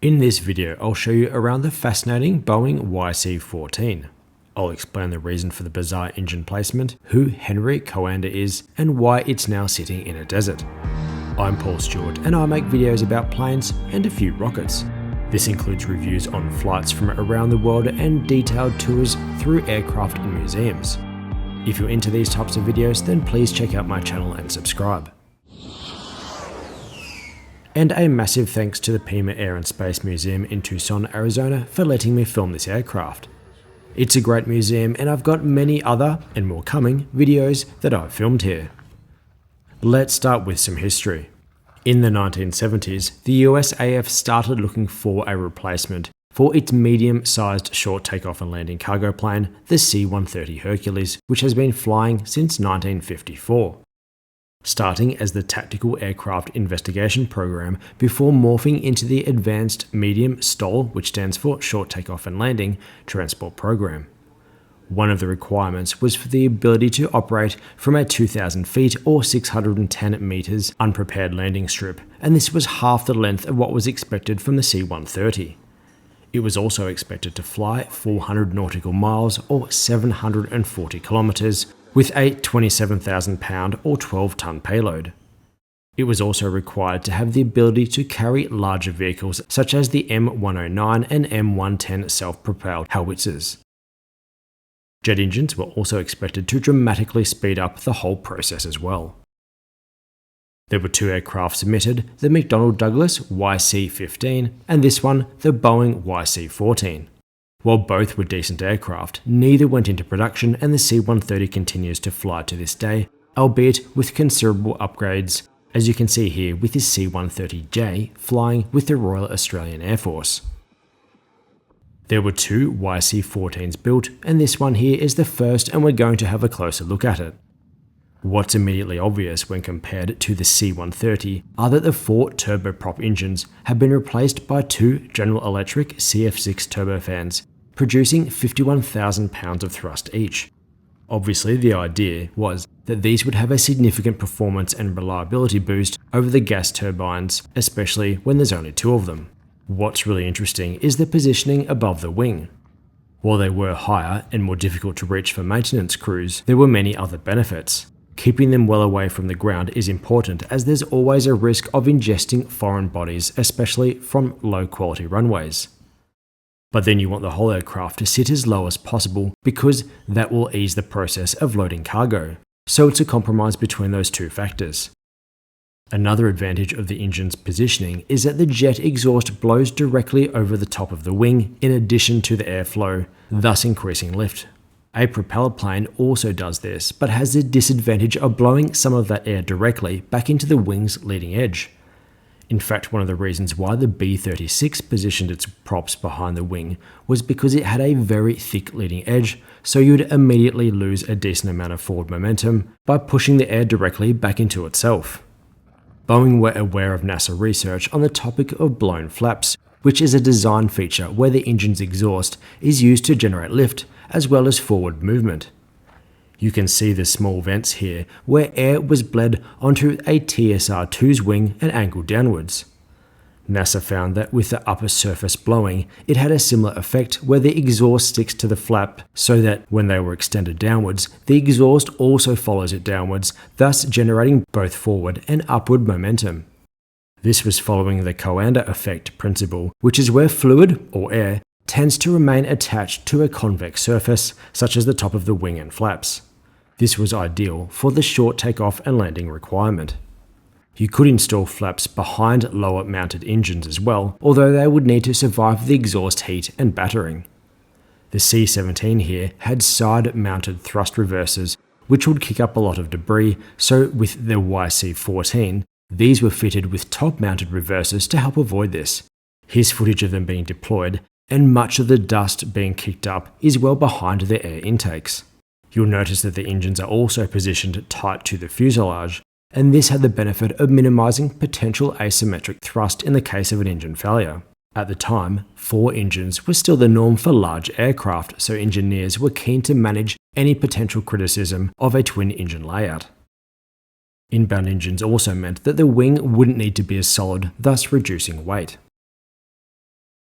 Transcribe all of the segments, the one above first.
In this video, I'll show you around the fascinating Boeing YC-14. I'll explain the reason for the bizarre engine placement, who Henry Coanda is, and why it's now sitting in a desert. I'm Paul Stewart, and I make videos about planes and a few rockets. This includes reviews on flights from around the world and detailed tours through aircraft and museums. If you're into these types of videos, then please check out my channel and subscribe. And a massive thanks to the Pima Air and Space Museum in Tucson, Arizona for letting me film this aircraft. It's a great museum, and I've got many other, and more coming, videos that I've filmed here. Let's start with some history. In the 1970s, the USAF started looking for a replacement for its medium-sized short takeoff and landing cargo plane, the C-130 Hercules, which has been flying since 1954. Starting as the Tactical Aircraft Investigation Program before morphing into the Advanced Medium STOL, which stands for Short Takeoff and Landing, Transport Program. One of the requirements was for the ability to operate from a 2,000 feet or 610 meters unprepared landing strip, and this was half the length of what was expected from the C-130. It was also expected to fly 400 nautical miles or 740 kilometers, with a 27,000 pound or 12-ton payload. It was also required to have the ability to carry larger vehicles such as the M109 and M110 self-propelled howitzers. Jet engines were also expected to dramatically speed up the whole process as well. There were two aircraft submitted, the McDonnell YC-15 and this one, the Boeing YC-14. While both were decent aircraft, neither went into production, and the C-130 continues to fly to this day, albeit with considerable upgrades, as you can see here with this C-130J flying with the Royal Australian Air Force. There were two YC-14s built, and this one here is the first, and we're going to have a closer look at it. What's immediately obvious when compared to the C-130 are that the four turboprop engines have been replaced by two General Electric CF6 turbofans, producing 51,000 pounds of thrust each. Obviously, the idea was that these would have a significant performance and reliability boost over the gas turbines, especially when there's only two of them. What's really interesting is the positioning above the wing. While they were higher and more difficult to reach for maintenance crews, there were many other benefits. Keeping them well away from the ground is important, as there's always a risk of ingesting foreign bodies, especially from low-quality runways. But then you want the whole aircraft to sit as low as possible, because that will ease the process of loading cargo. So it's a compromise between those two factors. Another advantage of the engine's positioning is that the jet exhaust blows directly over the top of the wing in addition to the airflow, thus increasing lift. A propeller plane also does this, but has the disadvantage of blowing some of that air directly back into the wing's leading edge. In fact, one of the reasons why the B-36 positioned its props behind the wing was because it had a very thick leading edge, so you'd immediately lose a decent amount of forward momentum by pushing the air directly back into itself. Boeing were aware of NASA research on the topic of blown flaps, which is a design feature where the engine's exhaust is used to generate lift, as well as forward movement. You can see the small vents here where air was bled onto a TSR-2's wing and angled downwards. NASA found that with the upper surface blowing, it had a similar effect where the exhaust sticks to the flap so that when they were extended downwards, the exhaust also follows it downwards, thus generating both forward and upward momentum. This was following the Coanda effect principle, which is where fluid, or air, tends to remain attached to a convex surface, such as the top of the wing and flaps. This was ideal for the short takeoff and landing requirement. You could install flaps behind lower mounted engines as well, although they would need to survive the exhaust heat and battering. The C-17 here had side-mounted thrust reversers, which would kick up a lot of debris, so with the YC-14, these were fitted with top-mounted reversers to help avoid this. Here's footage of them being deployed, and much of the dust being kicked up is well behind the air intakes. You'll notice that the engines are also positioned tight to the fuselage, and this had the benefit of minimizing potential asymmetric thrust in the case of an engine failure. At the time, 4 engines was still the norm for large aircraft, so engineers were keen to manage any potential criticism of a twin-engine layout. Inbound engines also meant that the wing wouldn't need to be as solid, thus reducing weight.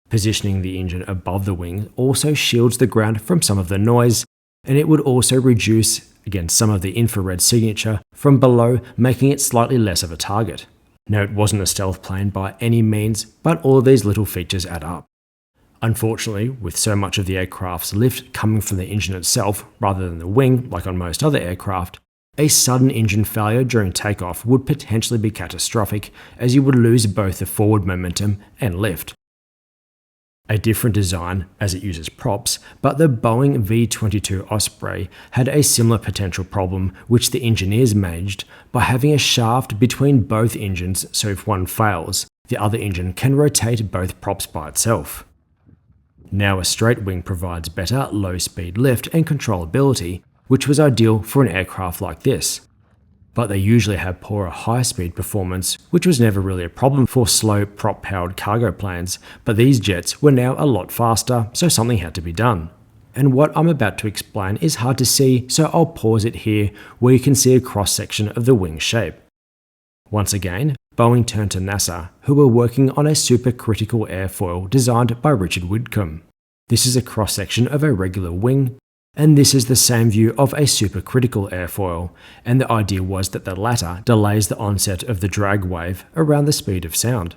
Positioning the engine above the wing also shields the ground from some of the noise, and it would also reduce, again, some of the infrared signature from below, making it slightly less of a target. Now, it wasn't a stealth plane by any means, but all of these little features add up. Unfortunately, with so much of the aircraft's lift coming from the engine itself rather than the wing, like on most other aircraft, a sudden engine failure during takeoff would potentially be catastrophic, as you would lose both the forward momentum and lift. A different design as it uses props, but the Boeing V-22 Osprey had a similar potential problem, which the engineers managed by having a shaft between both engines, so if one fails, the other engine can rotate both props by itself. Now, a straight wing provides better low-speed lift and controllability, which was ideal for an aircraft like this. But they usually have poorer high-speed performance, which was never really a problem for slow prop-powered cargo planes, but these jets were now a lot faster, so something had to be done. And what I'm about to explain is hard to see, so I'll pause it here where you can see a cross-section of the wing shape. Once again, Boeing turned to NASA, who were working on a supercritical airfoil designed by Richard Whitcomb. This is a cross-section of a regular wing, and this is the same view of a supercritical airfoil, and the idea was that the latter delays the onset of the drag wave around the speed of sound.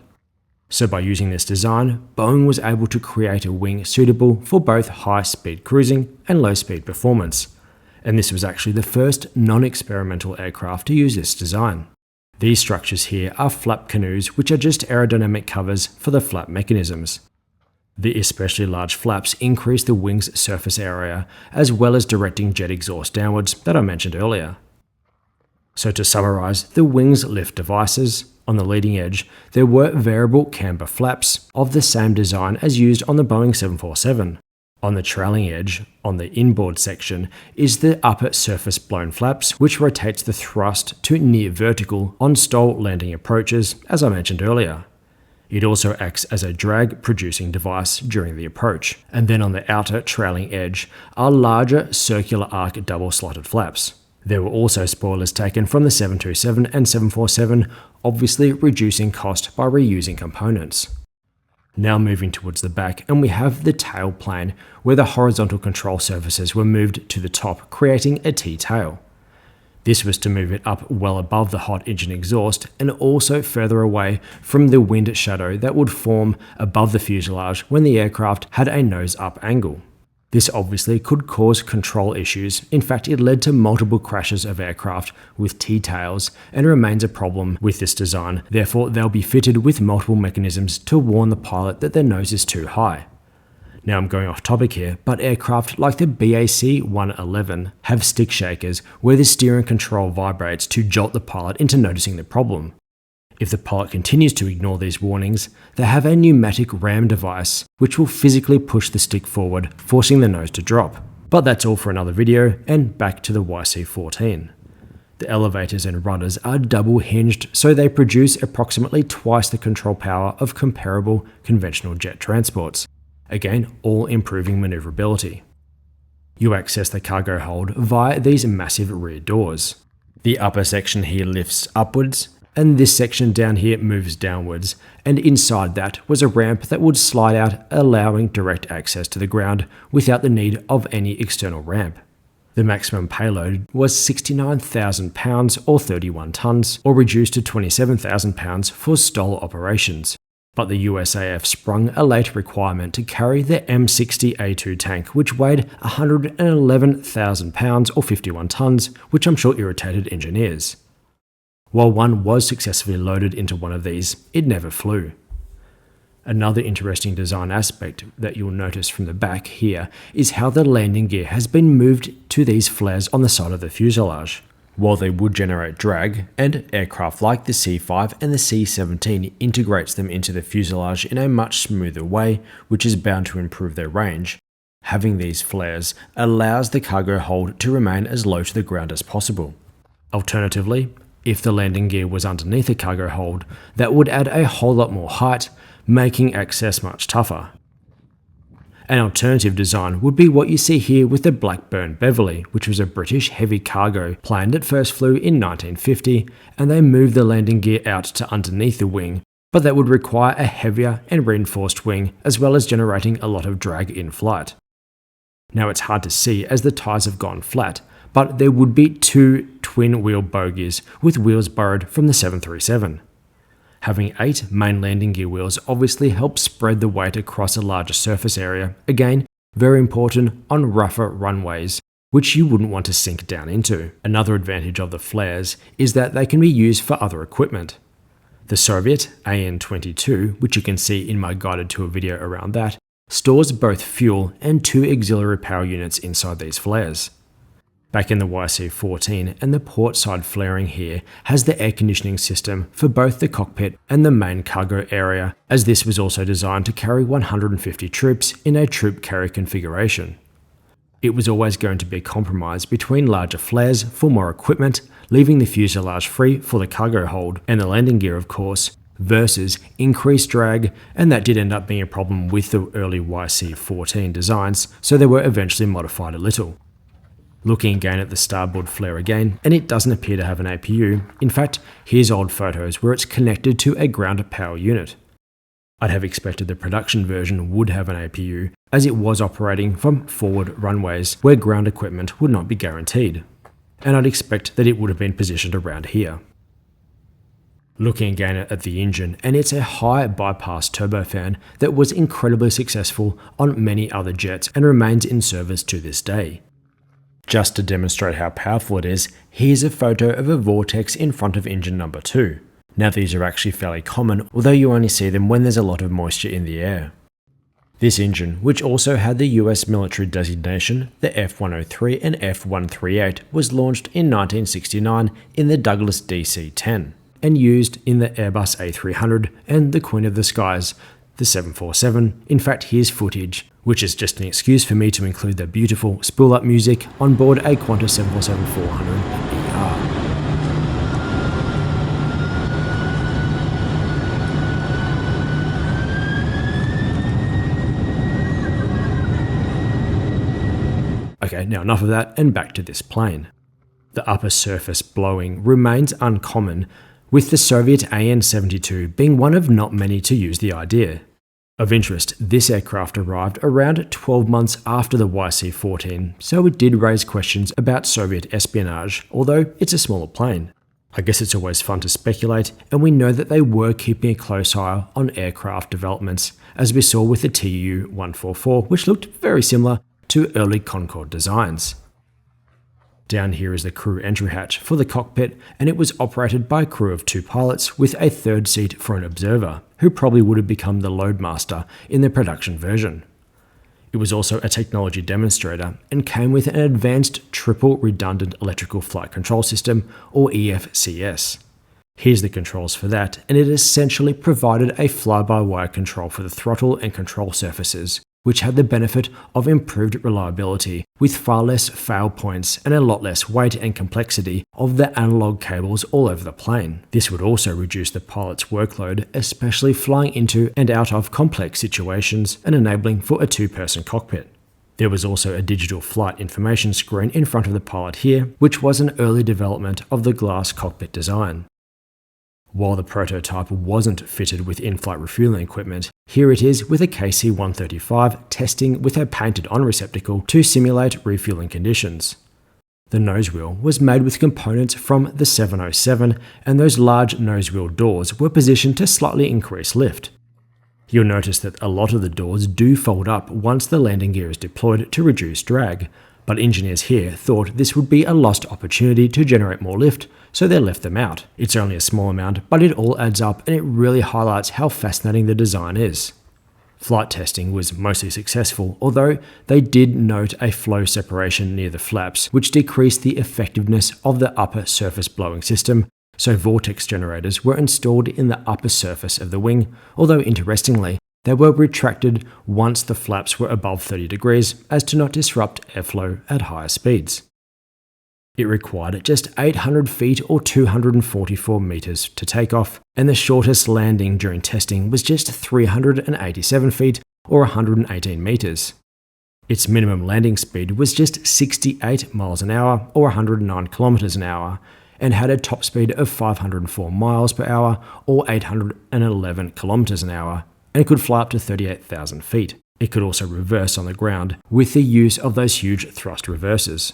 So by using this design, Boeing was able to create a wing suitable for both high-speed cruising and low-speed performance, and this was actually the first non-experimental aircraft to use this design. These structures here are flap canoes, which are just aerodynamic covers for the flap mechanisms. The especially large flaps increase the wing's surface area, as well as directing jet exhaust downwards that I mentioned earlier. So to summarize the wing's lift devices, on the leading edge, there were variable camber flaps of the same design as used on the Boeing 747. On the trailing edge, on the inboard section, is the upper surface blown flaps, which rotates the thrust to near vertical on STOL landing approaches, as I mentioned earlier. It also acts as a drag-producing device during the approach. And then on the outer trailing edge are larger circular arc double-slotted flaps. There were also spoilers taken from the 727 and 747, obviously reducing cost by reusing components. Now moving towards the back, and we have the tail plane, where the horizontal control surfaces were moved to the top, creating a T-tail. This was to move it up well above the hot engine exhaust and also further away from the wind shadow that would form above the fuselage when the aircraft had a nose-up angle. This obviously could cause control issues. In fact, it led to multiple crashes of aircraft with T-tails and remains a problem with this design. Therefore, they'll be fitted with multiple mechanisms to warn the pilot that their nose is too high. Now I'm going off topic here, but aircraft like the BAC-111 have stick shakers where the steering control vibrates to jolt the pilot into noticing the problem. If the pilot continues to ignore these warnings, they have a pneumatic ram device which will physically push the stick forward, forcing the nose to drop. But that's all for another video, and back to the YC-14. The elevators and rudders are double hinged, so they produce approximately twice the control power of comparable conventional jet transports. Again, all improving maneuverability. You access the cargo hold via these massive rear doors. The upper section here lifts upwards, and this section down here moves downwards, and inside that was a ramp that would slide out, allowing direct access to the ground without the need of any external ramp. The maximum payload was 69,000 pounds or 31 tons, or reduced to 27,000 pounds for STOL operations. But the USAF sprung a late requirement to carry the M60A2 tank, which weighed 111,000 pounds or 51 tons, which I'm sure irritated engineers. While one was successfully loaded into one of these, it never flew. Another interesting design aspect that you'll notice from the back here is how the landing gear has been moved to these flares on the side of the fuselage. While they would generate drag, and aircraft like the C-5 and the C-17 integrates them into the fuselage in a much smoother way, which is bound to improve their range, having these flares allows the cargo hold to remain as low to the ground as possible. Alternatively, if the landing gear was underneath the cargo hold, that would add a whole lot more height, making access much tougher. An alternative design would be what you see here with the Blackburn Beverley, which was a British heavy cargo plane that first flew in 1950, and they moved the landing gear out to underneath the wing, but that would require a heavier and reinforced wing as well as generating a lot of drag in flight. Now it's hard to see as the tyres have gone flat, but there would be 2 twin-wheel bogies with wheels borrowed from the 737. Having 8 main landing gear wheels obviously helps spread the weight across a larger surface area, again, very important on rougher runways, which you wouldn't want to sink down into. Another advantage of the flares is that they can be used for other equipment. The Soviet AN-22, which you can see in my guided tour video around that, stores both fuel and 2 auxiliary power units inside these flares. Back in the YC-14, and the port side flaring here has the air conditioning system for both the cockpit and the main cargo area, as this was also designed to carry 150 troops in a troop carrier configuration. It was always going to be a compromise between larger flares for more equipment, leaving the fuselage free for the cargo hold and the landing gear of course, versus increased drag, and that did end up being a problem with the early YC-14 designs, so they were eventually modified a little. Looking again at the starboard flare again, and it doesn't appear to have an APU. In fact, here's old photos where it's connected to a ground power unit. I'd have expected the production version would have an APU, as it was operating from forward runways where ground equipment would not be guaranteed. And I'd expect that it would have been positioned around here. Looking again at the engine, and it's a high bypass turbofan that was incredibly successful on many other jets and remains in service to this day. Just to demonstrate how powerful it is, here's a photo of a vortex in front of engine number 2. Now these are actually fairly common, although you only see them when there's a lot of moisture in the air. This engine, which also had the US military designation, the F-103 and F-138, was launched in 1969 in the Douglas DC-10 and used in the Airbus A300 and the Queen of the Skies, the 747. In fact, here's footage, which is just an excuse for me to include the beautiful spool-up music on board a Qantas 747-400ER. Okay, now enough of that and back to this plane. The upper surface blowing remains uncommon, with the Soviet AN-72 being one of not many to use the idea. Of interest, this aircraft arrived around 12 months after the YC-14, so it did raise questions about Soviet espionage, although it's a smaller plane. I guess it's always fun to speculate, and we know that they were keeping a close eye on aircraft developments, as we saw with the Tu-144, which looked very similar to early Concorde designs. Down here is the crew entry hatch for the cockpit, and it was operated by a crew of 2 pilots with a 3rd seat for an observer, who probably would have become the loadmaster in the production version. It was also a technology demonstrator and came with an advanced triple redundant electrical flight control system, or EFCS. Here's the controls for that, and it essentially provided a fly-by-wire control for the throttle and control surfaces, which had the benefit of improved reliability with far less fail points and a lot less weight and complexity of the analog cables all over the plane. This would also reduce the pilot's workload, especially flying into and out of complex situations and enabling for a 2-person cockpit. There was also a digital flight information screen in front of the pilot here, which was an early development of the glass cockpit design. While the prototype wasn't fitted with in-flight refueling equipment, here it is with a KC-135 testing with a painted-on receptacle to simulate refueling conditions. The nose wheel was made with components from the 707, and those large nose wheel doors were positioned to slightly increase lift. You'll notice that a lot of the doors do fold up once the landing gear is deployed to reduce drag, but engineers here thought this would be a lost opportunity to generate more lift, so they left them out. It's only a small amount, but it all adds up and it really highlights how fascinating the design is. Flight testing was mostly successful, although they did note a flow separation near the flaps, which decreased the effectiveness of the upper surface blowing system, so vortex generators were installed in the upper surface of the wing, although interestingly, they were retracted once the flaps were above 30 degrees as to not disrupt airflow at higher speeds. It required just 800 feet or 244 meters to take off, and the shortest landing during testing was just 387 feet or 118 meters. Its minimum landing speed was just 68 miles an hour or 109 kilometers an hour, and had a top speed of 504 miles per hour or 811 kilometers an hour, and could fly up to 38,000 feet. It could also reverse on the ground with the use of those huge thrust reversers.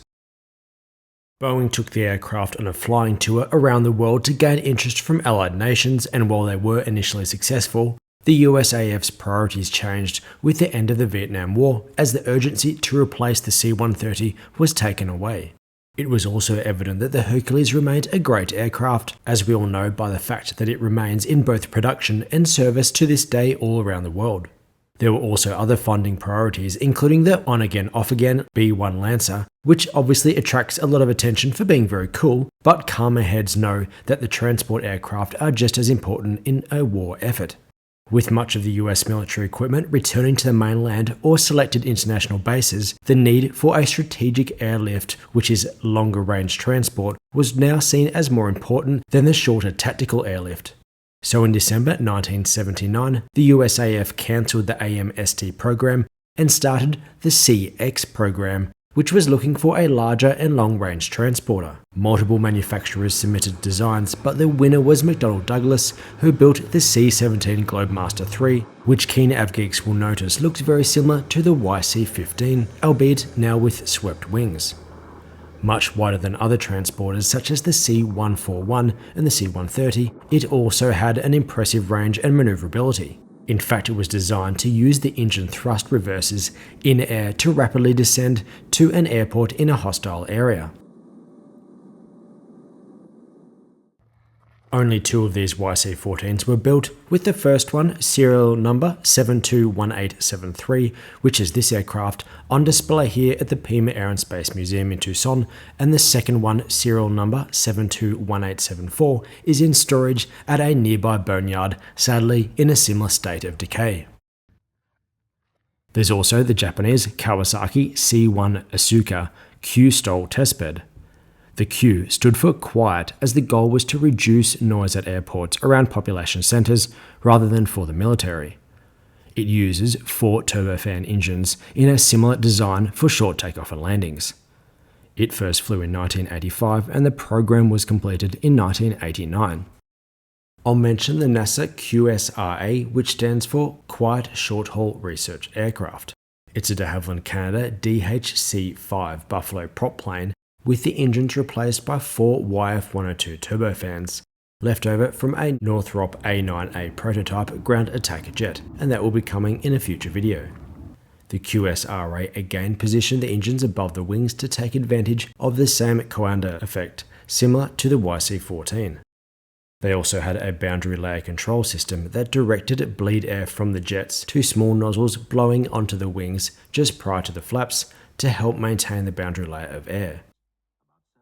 Boeing took the aircraft on a flying tour around the world to gain interest from allied nations, and while they were initially successful, the USAF's priorities changed with the end of the Vietnam War as the urgency to replace the C-130 was taken away. It was also evident that the Hercules remained a great aircraft, as we all know by the fact that it remains in both production and service to this day all around the world. There were also other funding priorities, including the on-again, off-again B-1 Lancer, which obviously attracts a lot of attention for being very cool, but calmer heads know that the transport aircraft are just as important in a war effort. With much of the US military equipment returning to the mainland or selected international bases, the need for a strategic airlift, which is longer range transport, was now seen as more important than the shorter tactical airlift. So in December 1979, the USAF cancelled the AMST program and started the CX program, which was looking for a larger and long-range transporter. Multiple manufacturers submitted designs, but the winner was McDonnell Douglas, who built the C-17 Globemaster III, which keen avgeeks will notice looks very similar to the YC-15, albeit now with swept wings. Much wider than other transporters such as the C-141 and the C-130, it also had an impressive range and maneuverability. In fact, it was designed to use the engine thrust reversers in air to rapidly descend to an airport in a hostile area. Only 2 of these YC-14s were built, with the first one, serial number 721873, which is this aircraft, on display here at the Pima Air and Space Museum in Tucson, and the second one, serial number 721874, is in storage at a nearby boneyard, sadly in a similar state of decay. There's also the Japanese Kawasaki C-1 Asuka QSTOL testbed. The Q stood for quiet, as the goal was to reduce noise at airports around population centres rather than for the military. It uses 4 turbofan engines in a similar design for short takeoff and landings. It first flew in 1985 and the program was completed in 1989. I'll mention the NASA QSRA, which stands for Quiet Short Haul Research Aircraft. It's a de Havilland, Canada DHC-5 Buffalo prop plane with the engines replaced by 4 YF-102 turbofans, left over from a Northrop A9A prototype ground attack jet, and that will be coming in a future video. The QSRA again positioned the engines above the wings to take advantage of the same Coanda effect, similar to the YC-14. They also had a boundary layer control system that directed bleed air from the jets to small nozzles blowing onto the wings just prior to the flaps to help maintain the boundary layer of air.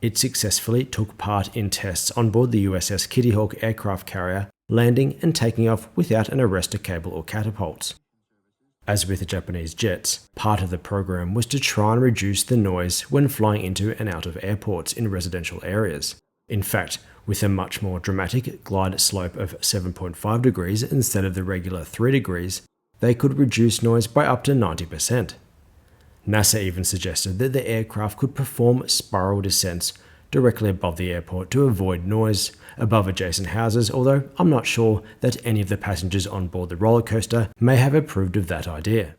It successfully took part in tests on board the USS Kitty Hawk aircraft carrier, landing and taking off without an arrestor cable or catapults. As with the Japanese jets, part of the program was to try and reduce the noise when flying into and out of airports in residential areas. In fact, with a much more dramatic glide slope of 7.5 degrees instead of the regular 3 degrees, they could reduce noise by up to 90%. NASA even suggested that the aircraft could perform spiral descents directly above the airport to avoid noise above adjacent houses, although I'm not sure that any of the passengers on board the roller coaster may have approved of that idea.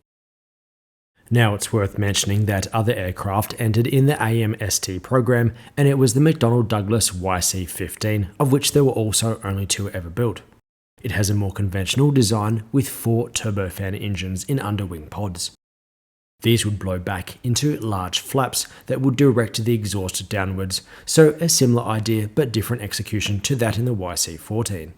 Now it's worth mentioning that other aircraft entered in the AMST program, and it was the McDonnell Douglas YC-15, of which there were also only 2 ever built. It has a more conventional design with 4 turbofan engines in underwing pods. These would blow back into large flaps that would direct the exhaust downwards, so a similar idea but different execution to that in the YC-14.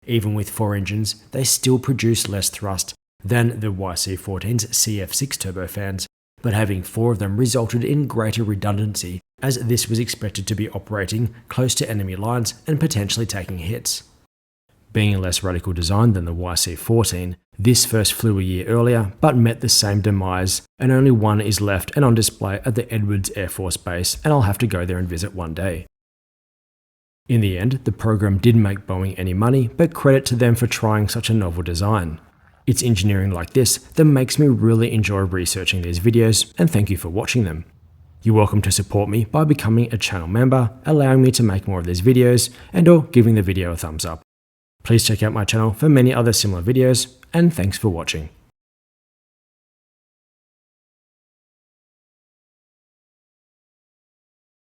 Even with 4 engines, they still produce less thrust than the YC-14's CF6 turbofans, but having 4 of them resulted in greater redundancy, as this was expected to be operating close to enemy lines and potentially taking hits. Being a less radical design than the YC-14, this first flew a year earlier but met the same demise, and only 1 is left and on display at the Edwards Air Force Base, and I'll have to go there and visit one day. In the end, the program didn't make Boeing any money, but credit to them for trying such a novel design. It's engineering like this that makes me really enjoy researching these videos, and thank you for watching them. You're welcome to support me by becoming a channel member, allowing me to make more of these videos, and or giving the video a thumbs up. Please check out my channel for many other similar videos, and thanks for watching.